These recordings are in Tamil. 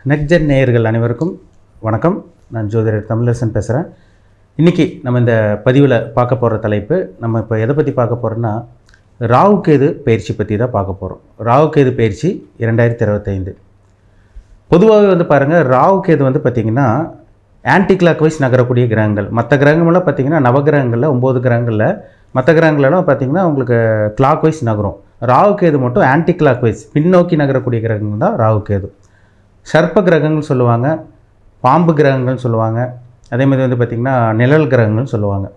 நெக்ஜென் நேயர்கள் அனைவருக்கும் வணக்கம். நான் ஜோதிடர் தமிழரசன் பேசுகிறேன். இன்றைக்கி நம்ம இந்த பதிவில் பார்க்க போகிற தலைப்பு, நம்ம இப்போ எதை பற்றி பார்க்க போகிறோன்னா, ராகு கேது பயிற்சி பற்றி தான் பார்க்க போகிறோம். ராகு கேது பயிற்சி 2025. பொதுவாகவே பாருங்கள், ராகு கேது பார்த்திங்கன்னா ஆன்டி கிளாக் வைஸ் நகரக்கூடிய கிரகங்கள். மற்ற கிரகங்கள்லாம் பார்த்திங்கன்னா நவகிரகங்களில் 9 கிரகங்களில் மற்ற கிரகங்களெல்லாம் பார்த்திங்கன்னா உங்களுக்கு கிளாக் வைஸ் நகரும். ராகு கேது மட்டும் ஆன்டி கிளாக் வைஸ் பின்னோக்கி நகரக்கூடிய கிரகங்கள் தான் ராகு கேது. சர்ப்ப கிரகங்கள் சொல்லுவாங்க, பாம்பு கிரகங்கள்னு சொல்லுவாங்க. அதே மாதிரி பார்த்திங்கன்னா நிழல் கிரகங்கள்னு சொல்லுவாங்க.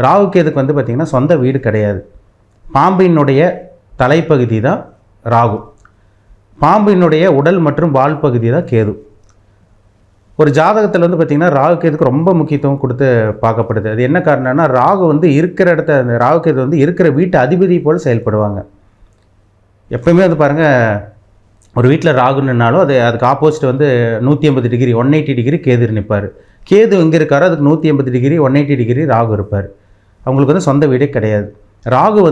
ராகு கேதுக்கு பார்த்திங்கன்னா சொந்த வீடு கிடையாது. பாம்பினுடைய தலைப்பகுதி தான் ராகு, பாம்பினுடைய உடல் மற்றும் வால் பகுதி தான் கேது. ஒரு ஜாதகத்தில் பார்த்திங்கன்னா ராகு கேதுக்கு ரொம்ப முக்கியத்துவம் கொடுத்து பார்க்கப்படுது. அது என்ன காரணம்னா, ராகு இருக்கிற இடத்த, அந்த ராகு கேது இருக்கிற வீட்டு அதிபதி போல் செயல்படுவாங்க. எப்போயுமே பாருங்கள், ஒரு வீட்டில் ராகு நின்னாலும் அதுக்கு ஆப்போசிட் 180 டிகிரி 180 டிகிரி கேது நிற்பார். கேது எங்கே இருக்காரோ அதுக்கு 180 டிகிரி 180 டிகிரி ராகு இருப்பார். அவங்களுக்கு சொந்த வீடே கிடையாது. ராகு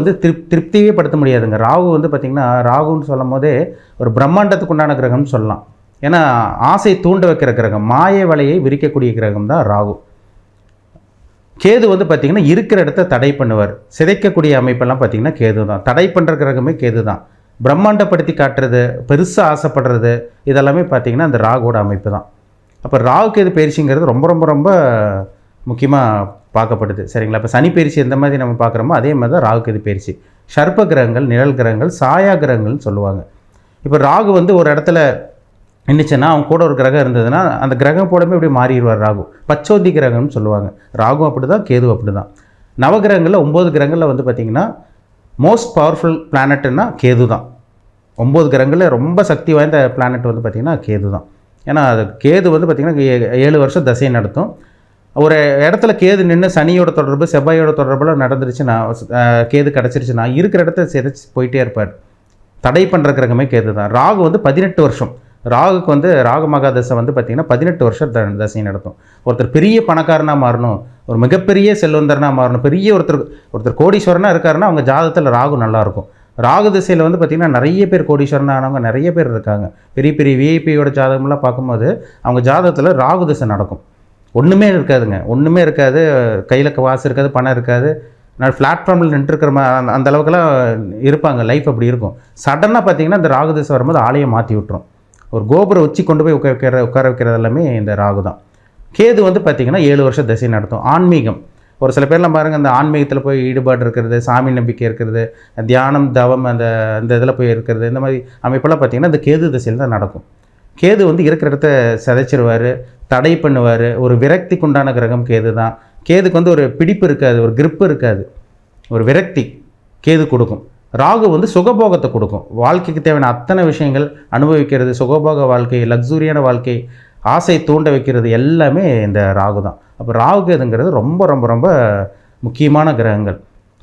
திருப்தியே படுத்த முடியாதுங்க. ராகு பார்த்திங்கன்னா, ராகுன்னு சொல்லும் போதே ஒரு பிரம்மாண்டத்துக்கு உண்டான கிரகம்னு சொல்லலாம். ஏன்னா ஆசை தூண்ட வைக்கிற கிரகம், மாய வலையை விரிக்கக்கூடிய கிரகம் தான் ராகு. கேது பார்த்திங்கன்னா இருக்கிற இடத்த தடை பண்ணுவார். சிதைக்கக்கூடிய அமைப்பெல்லாம் பார்த்திங்கன்னா கேது தான். தடை பண்ணுற கிரகமே கேது தான். பிரம்மாண்டப்படுத்தி காட்டுறது, பெருசாக ஆசைப்படுறது, இதெல்லாமே பார்த்திங்கன்னா அந்த ராகுவோட அமைப்பு தான். அப்போ ராகு கேது பயிற்சிங்கிறது ரொம்ப ரொம்ப ரொம்ப முக்கியமாக பார்க்கப்படுது. சரிங்களா? இப்போ சனி பயிற்சி எந்த மாதிரி நம்ம பார்க்குறோமோ அதே மாதிரி தான் ராகு கேது பயிற்சி. சர்ப்ப கிரகங்கள், நிழல் கிரகங்கள், சாயா கிரகங்கள்னு சொல்லுவாங்க. இப்போ ராகு ஒரு இடத்துல நின்றுச்சுன்னா, அவங்க கூட ஒரு கிரகம் இருந்ததுன்னா அந்த கிரகம் போடவே இப்படி மாறிடுவார் ராகு. பச்சோந்தி கிரகம்னு சொல்லுவாங்க. ராகு அப்படி தான், கேது அப்படி தான். நவகிரகங்களில் 9 கிரகங்களில் பார்த்திங்கன்னா மோஸ்ட் பவர்ஃபுல் பிளானட்டுன்னா கேது தான். 9 கிரகங்களில் ரொம்ப சக்தி வாய்ந்த பிளானட் பார்த்திங்கன்னா கேது தான். ஏன்னா அது கேது பார்த்திங்கன்னா 7 வருஷம் தசையை நடத்தும். ஒரு இடத்துல கேது நின்று சனியோட தொடர்பு, செவ்வாயோட தொடர்புலாம் நடந்துருச்சுன்னா, கேது கிடச்சிருச்சுன்னா இருக்கிற இடத்த சிதைச்சி போயிட்டே இருப்பார். தடை பண்ணுற கிரகமே கேது தான். ராகு 18 வருஷம். ராகுக்கு ராகு மகாதசை பார்த்திங்கன்னா 18 வருஷம் தசையை நடத்தும். ஒருத்தர் பெரிய பணக்காரனாக மாறணும், ஒரு மிகப்பெரிய செல்வந்தரனாக மாறணும், பெரிய ஒருத்தர் கோடீஸ்வரனாக இருக்காருன்னா அவங்க ஜாதகத்தில் ராகு நல்லாயிருக்கும். ராகு திசையில் பார்த்திங்கன்னா நிறைய பேர் கோடீஸ்வரனாக ஆனவங்க நிறைய பேர் இருக்காங்க. பெரிய பெரிய விஐபியோட ஜாதகம்லாம் பார்க்கும்போது அவங்க ஜாதகத்தில் ராகு திசை நடக்கும். ஒன்றுமே இருக்காதுங்க, ஒன்றுமே இருக்காது, கையில் வாசு இருக்காது, பணம் இருக்காது, நான் பிளாட்ஃபார்மில் நின்றுருக்கிற அந்த அளவுக்குலாம் இருப்பாங்க. லைஃப் அப்படி இருக்கும். சடனாக பார்த்திங்கன்னா இந்த ராகு திசை வரும்போது ஆலயம் மாற்றி விட்டுரும். ஒரு கோபுரம் வச்சு கொண்டு போய் உட்கார வைக்கிறது எல்லாமே இந்த ராகு தான். கேது பார்த்திங்கன்னா 7 வருஷம் திசை நடத்தும். ஆன்மீகம், ஒரு சில பேர்லாம் பாருங்கள், அந்த ஆன்மீகத்தில் போய் ஈடுபாடு இருக்கிறது, சாமி நம்பிக்கை இருக்கிறது, தியானம், தவம், அந்த இதில் போய் இருக்கிறது, இந்த மாதிரி அமைப்பெல்லாம் பார்த்திங்கன்னா இந்த கேது திசையில் தான் நடக்கும். கேது இருக்கிற இடத்த சிதைச்சிருவார், தடை பண்ணுவார். ஒரு விரக்திக்கு உண்டான கிரகம் கேது தான். கேதுக்கு ஒரு பிடிப்பு இருக்காது, ஒரு கிரிப்பு இருக்காது, ஒரு விரக்தி கேது கொடுக்கும். ராகு சுகபோகத்தை கொடுக்கும். வாழ்க்கைக்கு தேவையான அத்தனை விஷயங்கள் அனுபவிக்கிறது, சுகபோக வாழ்க்கை, லக்ஸூரியான வாழ்க்கை, ஆசை தூண்ட வைக்கிறது எல்லாமே இந்த ராகு தான். அப்போ ராகு கேதுங்கிறது ரொம்ப ரொம்ப ரொம்ப முக்கியமான கிரகங்கள்.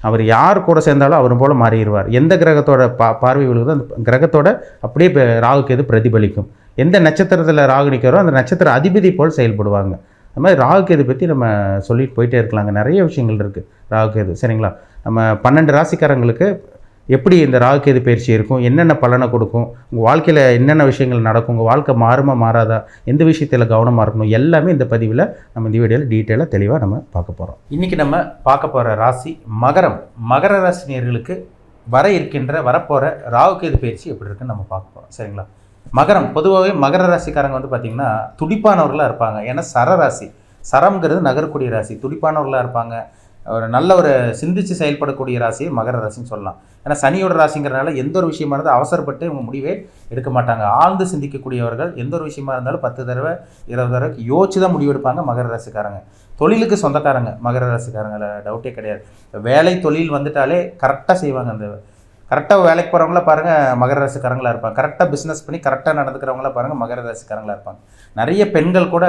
அவர் யார் கூட சேர்ந்தாலும் அவர் போல் மாறிடுவார். எந்த கிரகத்தோட பார்வை விழுகுதோ அந்த கிரகத்தோட அப்படியே ராகு கேது பிரதிபலிக்கும். எந்த நட்சத்திரத்தில் ராகு நிற்கிறோ அந்த நட்சத்திர அதிபதி போல் செயல்படுவாங்க. அது மாதிரி ராகு கேது பற்றி நம்ம சொல்லிட்டு போயிட்டே இருக்கலாங்க. நிறைய விஷயங்கள் இருக்குது ராகு கேது. சரிங்களா? நம்ம 12 ராசிக்காரங்களுக்கு எப்படி இந்த ராகு கேது பயிற்சி இருக்கும், என்னென்ன பலனை கொடுக்கும், உங்கள் வாழ்க்கையில் என்னென்ன விஷயங்கள் நடக்கும், உங்கள் வாழ்க்கை மாறுமா மாறாதா, எந்த விஷயத்தில் கவனமாக இருக்கணும், எல்லாமே இந்த பதிவில் நம்ம இந்த வீடியோவில் டீட்டெயிலாக தெளிவாக நம்ம பார்க்க போகிறோம். இன்றைக்கி நம்ம பார்க்க போகிற ராசி மகரம். மகர ராசினியர்களுக்கு வரப்போகிற ராகு கேது பயிற்சி எப்படி இருக்குன்னு நம்ம பார்க்க போகிறோம். சரிங்களா? மகரம் பொதுவாகவே மகர ராசிக்காரங்க பார்த்திங்கன்னா துடிப்பானவர்களாக இருப்பாங்க. ஏன்னா சரராசி, சரம்ங்கிறது நகரக்கூடிய ராசி. துடிப்பானவர்களாக இருப்பாங்க. ஒரு சிந்தித்து செயல்படக்கூடிய ராசியை மகர ராசின்னு சொல்லலாம். ஏன்னா சனியோட ராசிங்கிறனால எந்த ஒரு விஷயமா இருந்தாலும் அவசரப்பட்டு இவங்க முடிவே எடுக்க மாட்டாங்க. ஆழ்ந்து சிந்திக்கக்கூடியவர்கள். எந்த ஒரு விஷயமா இருந்தாலும் 10 தடவை 20 தடவை யோசிச்சு தான் முடிவெடுப்பாங்க மகர ராசிக்காரங்க. தொழிலுக்கு சொந்தக்காரங்க மகர ராசிக்காரங்கள, டவுட்டே கிடையாது. வேலை தொழில் வந்துட்டாலே கரெக்டாக செய்வாங்க. அந்த கரெக்டாக வேலைக்கு போகிறவங்கள பாருங்கள் மகர ராசிக்காரங்களாக இருப்பாங்க. கரெக்டாக பிஸ்னஸ் பண்ணி கரெக்டாக நடந்துக்கிறவங்கள பாருங்கள் மகர ராசிக்காரங்களாக இருப்பாங்க. நிறைய பெண்கள் கூட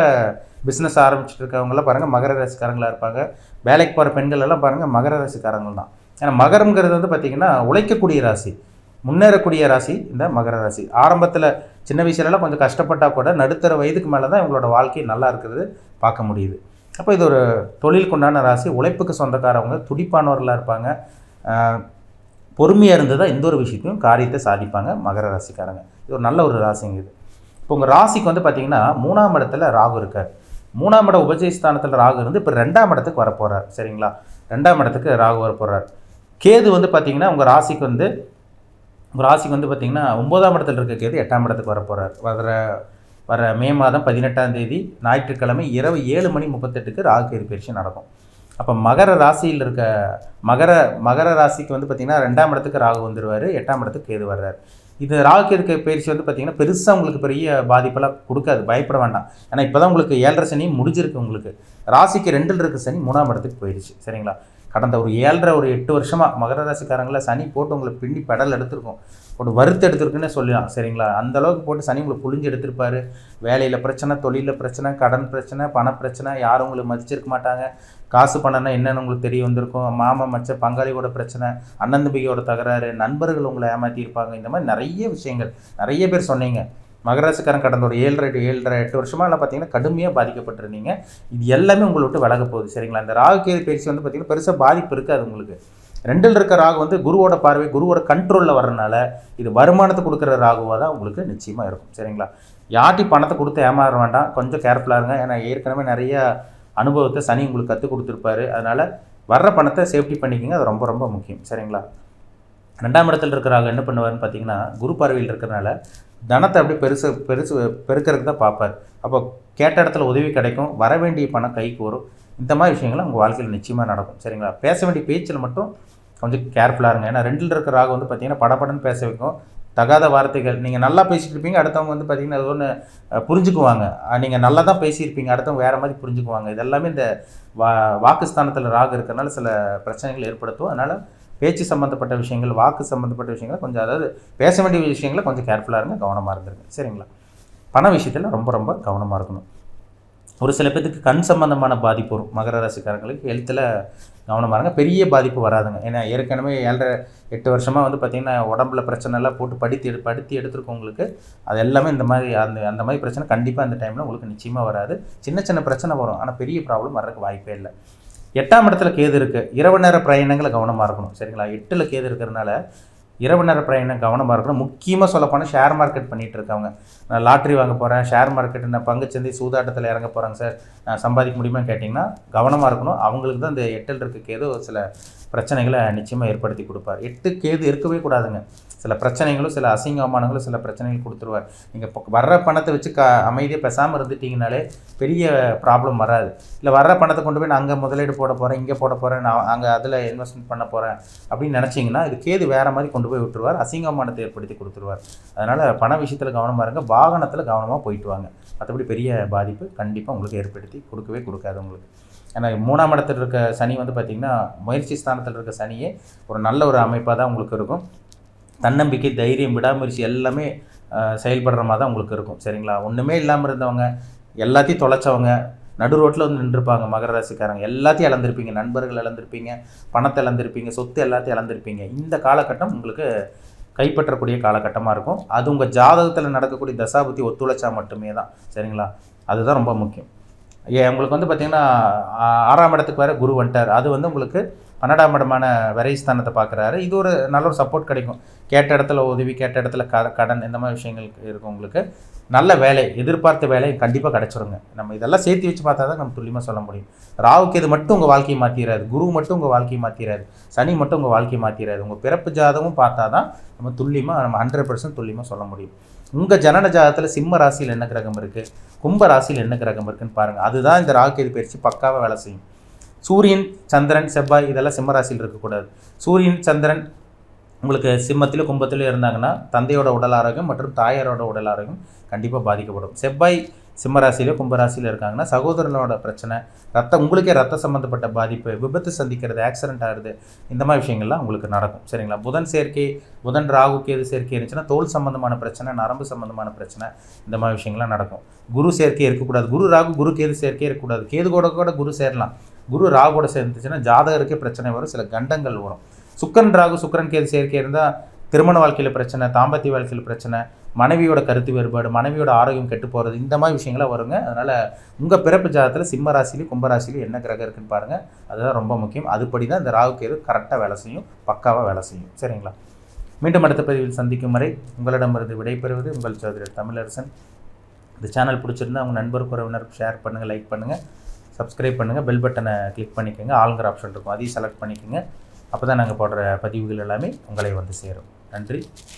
பிஸ்னஸ் ஆரம்பிச்சுட்டு இருக்கவங்களாம் பாருங்கள் மகர ராசிக்காரங்களாக இருப்பாங்க. வேலைக்கு போகிற பெண்கள் எல்லாம் பாருங்கள் மகர ராசிக்காரங்கள் தான். ஏன்னா மகரம்ங்கிறது பார்த்திங்கன்னா உழைக்கக்கூடிய ராசி, முன்னேறக்கூடிய ராசி இந்த மகர ராசி. ஆரம்பத்தில் சின்ன வயசுலலாம் கொஞ்சம் கஷ்டப்பட்டால் கூட நடுத்தர வயதுக்கு மேலே தான் இவங்களோட வாழ்க்கை நல்லா இருக்கிறது பார்க்க முடியுது. அப்போ இது ஒரு தொழிலுக்கு உண்டான ராசி. உழைப்புக்கு சொந்தக்காரவங்க, துடிப்பானவர்களாக இருப்பாங்க. பொறுமையாக இருந்து தான் எந்த ஒரு விஷயத்தையும் காரியத்தை சாதிப்பாங்க மகர ராசிக்காரங்க. இது ஒரு நல்ல ஒரு ராசிங்க. இது இப்போ உங்கள் ராசிக்கு வந்து பார்த்தீங்கன்னா 3ஆம் இடத்துல ராகு இருக்கார். 3ஆம் இட உபஜயஸ்தானத்தில் ராகு இருந்து இப்போ 2ஆம் இடத்துக்கு வரப்போகிறார். சரிங்களா, 2ஆம் இடத்துக்கு ராகு வரப்போகிறார். கேது வந்து பார்த்தீங்கன்னா உங்கள் ராசிக்கு வந்து பார்த்தீங்கன்னா 9ஆம் இடத்துல இருக்க கேது 8ஆம் இடத்துக்கு வரப்போகிறார். வர மே மாதம் 18ஆம் தேதி ஞாயிற்றுக்கிழமை இரவு 7:38 ராகு கேது பயிற்சி நடக்கும். அப்போ மகர ராசியில் இருக்க மகர ராசிக்கு வந்து பார்த்திங்கன்னா 2ஆம் இடத்துக்கு ராகு வந்துடுவார், 8ஆம் இடத்துக்கு கேது வர்றார். இது ராகு கேது பயிற்சி வந்து பார்த்திங்கன்னா பெருசாக உங்களுக்கு பெரிய பாதிப்பெல்லாம் கொடுக்காது, பயப்பட வேண்டாம். ஏன்னா இப்போ தான் உங்களுக்கு 7.5 சனி முடிஞ்சிருக்கு. உங்களுக்கு ராசிக்கு 2ல் இருக்க சனி 3ஆம் இடத்துக்கு போயிடுச்சு. சரிங்களா, கடந்த ஒரு 8 வருஷமாக மகர ராசிக்காரங்கள சனி போட்டு உங்களை பின்னி பெடல் எடுத்திருக்கும், போட்டு வறுத்து எடுத்துருக்குன்னு சொல்லலாம். சரிங்களா, அந்தளவுக்கு போட்டு சனி உங்களை புழிஞ்சு எடுத்திருப்பார். வேலையில் பிரச்சனை, தொழிலில் பிரச்சனை, கடன் பிரச்சனை, பணப்பிரச்சனை, யாரும் உங்களுக்கு மதிச்சிருக்க மாட்டாங்க. காசு பணம்னா என்னென்னு உங்களுக்கு தெரிய வந்திருக்கும். மாமன் மச்ச பங்காளியோட பிரச்சனை, அண்ணன் தம்பியோட தகராறு, நண்பர்கள் உங்களை ஏமாற்றியிருப்பாங்க. இந்த மாதிரி நிறைய விஷயங்கள் நிறைய பேர் சொன்னீங்க. மகராசிக்காரன் கடந்த ஒரு 7.5 வருஷமாக எல்லாம் பார்த்தீங்கன்னா கடுமையாக பாதிக்கப்பட்டிருந்தீங்க. இது எல்லாமே உங்களை விட்டு விலக போகுது. சரிங்களா, இந்த ராகு கேது பயிற்சி வந்து பார்த்தீங்கன்னா பெருசாக பாதிப்பு இருக்காது உங்களுக்கு. 2ல் இருக்க ராகு வந்து குருவோட பார்வை, குருவோட கண்ட்ரோலில் வர்றதுனால இது வருமானத்தை கொடுக்குற ராகுவாக தான் உங்களுக்கு நிச்சயமாக இருக்கும். சரிங்களா, யார்ட்டி பணத்தை கொடுத்து ஏமாற வேண்டாம், கொஞ்சம் கேர்ஃபுல்லாக இருங்க. ஏன்னா ஏற்கனவே நிறைய அனுபவத்தை சனி உங்களுக்கு கற்றுக் கொடுத்துருப்பாரு. அதனால் வர்ற பணத்தை சேஃப்டி பண்ணிக்கோங்க, அது ரொம்ப ரொம்ப முக்கியம். சரிங்களா, 2ஆம் இடத்துல இருக்கிற ராகு என்ன பண்ணுவார்னு பார்த்தீங்கன்னா குரு பார்வையில் இருக்கிறனால தனத்தை அப்படியே பெருக்கிறதுக்கு தான் பார்ப்பார். அப்போ கேட்ட இடத்துல உதவி கிடைக்கும், வர வேண்டிய பணம் கைக்கு வரும். இந்த மாதிரி விஷயங்கள்லாம் உங்கள் வாழ்க்கையில் நிச்சயமாக நடக்கும். சரிங்களா, பேச வேண்டிய பேச்சில் மட்டும் கொஞ்சம் கேர்ஃபுல்லாக இருங்க. ஏன்னா 2ல் இருக்கிற ராகு வந்து பார்த்தீங்கன்னா படப்படன்னு பேச வைக்கும். தகாத வார்த்தைகள், நீங்கள் நல்லா பேசிகிட்டு இருப்பீங்க, அடுத்தவங்க வந்து பார்த்தீங்கன்னா அது ஒன்று புரிஞ்சுக்குவாங்க. நீங்கள் நல்லா தான் பேசியிருப்பீங்க, அடுத்தவங்க வேறு மாதிரி புரிஞ்சுக்குவாங்க. இதெல்லாமே இந்த வாக்குஸ்தானத்தில் ராகு இருக்கிறனால சில பிரச்சனைகள் ஏற்படுத்தும். அதனால் பேச்சு சம்மந்தப்பட்ட விஷயங்கள், வாக்கு சம்மந்தப்பட்ட விஷயங்களை கொஞ்சம், அதாவது பேச வேண்டிய விஷயங்களை கொஞ்சம் கேர்ஃபுல்லாக இருங்க, கவனமாக இருந்துருங்க. சரிங்களா, பண விஷயத்தில் ரொம்ப ரொம்ப கவனமாக இருக்கணும். ஒரு சில பேருக்கு கண் சம்பந்தமான பாதிப்பு வரும். மகர ராசிக்காரங்களுக்கு ஹெல்த்தில் கவனமாக இருங்க. பெரிய பாதிப்பு வராதுங்க. ஏன்னா ஏற்கனவே 7.5 வருஷமாக வந்து பார்த்திங்கன்னா உடம்புல பிரச்சனைலாம் போட்டு படுத்தி எடுத்துருக்கவங்களுக்கு அது எல்லாமே இந்த மாதிரி அந்த மாதிரி பிரச்சனை கண்டிப்பாக அந்த டைமில் உங்களுக்கு நிச்சயமாக வராது. சின்ன பிரச்சனை வரும், ஆனால் பெரிய ப்ராப்ளம் வர்றதுக்கு வாய்ப்பே இல்லை. 8ஆம் இடத்துல கேது இருக்குது, இரவு நேர பிரயாணங்களை கவனமாக இருக்கணும். சரிங்களா, 8ல் கேது இருக்கிறதுனால இரவு நேர பிரயாணம் கவனமாக இருக்கணும். முக்கியமாக சொல்லப்போனால் ஷேர் மார்க்கெட் பண்ணிகிட்டு இருக்கவங்க, நான் லாட்ரி வாங்க போகிறேன், ஷேர் மார்க்கெட், நான் பங்குச்சந்தை சூதாட்டத்தில் இறங்க போகிறேங்க சார், நான் சம்பாதிக்க முடியுமான்னு கேட்டிங்கன்னா கவனமாக இருக்கணும். அவங்களுக்கு தான் இந்த 8ல் இருக்க கேது சில பிரச்சனைகளை நிச்சயமாக ஏற்படுத்தி கொடுப்பார். 8 கேது இருக்கவே கூடாதுங்க. சில பிரச்சனைகளும் சில அசிங்கமானங்களும் சில பிரச்சனைகள் கொடுத்துருவார். நீங்கள் இப்போ வர்ற பணத்தை வச்சு அமைதியாக பேசாமல் இருந்துட்டிங்கனாலே பெரிய ப்ராப்ளம் வராது. இல்லை வர்ற பணத்தை கொண்டு போய் நான் அங்கே முதலீடு போட போகிறேன், இங்கே போட போகிறேன், நான் அங்கே அதில் இன்வெஸ்ட்மெண்ட் பண்ண போகிறேன் அப்படின்னு நினச்சிங்கன்னா இது கேது வேறு மாதிரி கொண்டு போய் விட்டுருவார், அசிங்கமானத்தை ஏற்படுத்தி கொடுத்துருவார். அதனால் பண விஷயத்தில் கவனமாக இருங்க, வாகனத்தில் கவனமாக போயிட்டு வாங்க. மற்றபடி பெரிய பாதிப்பு கண்டிப்பாக உங்களுக்கு ஏற்படுத்தி கொடுக்கவே கொடுக்காது உங்களுக்கு. ஏன்னா 3ஆம் இடத்துல இருக்க சனி வந்து பார்த்திங்கன்னா முயற்சி ஸ்தானத்தில் இருக்க சனியே ஒரு நல்ல ஒரு அமைப்பாக தான் உங்களுக்கு இருக்கும். தன்னம்பிக்கை, தைரியம், விடாமுயற்சி எல்லாமே செயல்படுற மாதிரி தான் உங்களுக்கு இருக்கும். சரிங்களா, ஒன்றுமே இல்லாமல் இருந்தவங்க, எல்லாத்தையும் தொலைச்சவங்க, நடு ரோட்டில் வந்து நின்றுருப்பாங்க மகர ராசிக்காரங்க, எல்லாத்தையும் இழந்திருப்பீங்க. நண்பர்கள் இழந்திருப்பீங்க, பணத்தை இழந்திருப்பீங்க, சொத்து எல்லாத்தையும் இழந்திருப்பீங்க. இந்த காலகட்டம் உங்களுக்கு கைப்பற்றக்கூடிய காலகட்டமாக இருக்கும். அது உங்கள் ஜாதகத்தில் நடக்கக்கூடிய தசாபுத்தி ஒத்துழைச்சா மட்டுமே தான். சரிங்களா, அதுதான் ரொம்ப முக்கியம். உங்களுக்கு வந்து பார்த்திங்கன்னா 6ஆம் இடத்துக்கு வேறு குரு வந்துட்டார். அது வந்து உங்களுக்கு 12ஆம் இடமான விரைஸ்தானத்தை பார்க்குறாரு. இது ஒரு நல்ல ஒரு சப்போர்ட் கிடைக்கும். கேட்ட இடத்துல உதவி, கேட்ட இடத்துல கடன், இந்த மாதிரி விஷயங்கள் இருக்கும். உங்களுக்கு நல்ல வேலை, எதிர்பார்த்த வேலை கண்டிப்பாக கிடச்சிருங்க. நம்ம இதெல்லாம் சேர்த்து வச்சு பார்த்தா தான் நம்ம துல்லியமாக சொல்ல முடியும். ராகுக்கு இது மட்டும் உங்கள் வாழ்க்கையை மாற்றிடாது, குரு மட்டும் உங்கள் வாழ்க்கையை மாற்றிடாது, சனி மட்டும் உங்கள் வாழ்க்கையை மாற்றிடாது. உங்கள் பிறப்பு ஜாதகமும் பார்த்தா தான் நம்ம துல்லியமாக, நம்ம 100% துல்லியமாக சொல்ல முடியும். உங்கள் ஜனன ஜாதகத்தில் சிம்ம ராசியில் என்ன கிரகம் இருக்குது, கும்ப ராசியில் என்ன கிரகம் இருக்குதுன்னு பாருங்கள். அதுதான் இந்த ராகு கேது பயிற்சி பக்காவாக வேலை செய்யும். சூரியன், சந்திரன், செவ்வாய் இதெல்லாம் சிம்ம ராசியில் இருக்கக்கூடாது. சூரியன், சந்திரன் உங்களுக்கு சிம்மத்திலும் கும்பத்திலும் இருந்தாங்கன்னா தந்தையோட உடல் ஆரோக்கியம் மற்றும் தாயாரோட உடல் ஆரோக்கியம் கண்டிப்பாக பாதிக்கப்படும். செவ்வாய் சிம்மராசியிலோ கும்பராசியில் இருக்காங்கன்னா சகோதரனோட பிரச்சனை, உங்களுக்கே ரத்த சம்மந்தப்பட்ட பாதிப்பு, விபத்து சந்திக்கிறது, ஆக்சிடென்ட் ஆகுது, இந்த மாதிரி விஷயங்கள்லாம் உங்களுக்கு நடக்கும். சரிங்களா, புதன் சேர்க்கை, புதன் ராகு கேது சேர்க்கை இருந்துச்சுன்னா தோல் சம்மந்தமான பிரச்சனை, நரம்பு சம்மந்தமான பிரச்சனை, இந்த மாதிரி விஷயங்கள்லாம் நடக்கும். குரு சேர்க்கை இருக்கக்கூடாது. குரு ராகு குரு கேது சேர்க்கை இருக்கக்கூடாது. கேது கூட குரு சேரலாம். குரு ராகுவோட சேர்ந்துச்சுன்னா ஜாதகருக்கே பிரச்சனை வரும், சில கண்டங்கள் வரும். சுக்கரன் ராகு சுக்கரன் கேது சேர்க்கை இருந்தால் திருமண வாழ்க்கையில் பிரச்சனை, தாம்பத்திய வாழ்க்கையில் பிரச்சனை, மனைவியோட கருத்து வேறுபாடு, மனைவியோட ஆரோக்கியம் கெட்டு போகிறது, இந்த மாதிரி விஷயங்களாம் வருங்க. அதனால் உங்கள் பிறப்பு ஜாதகத்தில் சிம்ம ராசிலையும் கும்பராசிலையும் என்ன கிரகம் இருக்குன்னு பாருங்கள். அதுதான் ரொம்ப முக்கியம். அதுபடி தான் இந்த ராகு கேது கரெக்டாக வேலை செய்யும், பக்காவாக வேலை செய்யும். சரிங்களா, மீண்டும் அடுத்த பதிவில் சந்திக்கும் வரை உங்களிடமிருந்து விடைபெறுவது உங்கள் ஜோதிடர் தமிழரசன். இந்த சேனல் பிடிச்சிருந்தா உங்கள் நண்பருக்கு உறவினருக்கு ஷேர் பண்ணுங்கள், லைக் பண்ணுங்கள், சப்ஸ்கிரைப் பண்ணுங்கள், பெல் பட்டனை கிளிக் பண்ணிக்கோங்க. ஆளுங்கிற ஆப்ஷன் இருக்கும், அதையும் செலக்ட் பண்ணிக்கோங்க. அப்போ தான் நாங்கள் போடுற பதிவுகள் எல்லாமே உங்களை வந்து சேரும். நன்றி.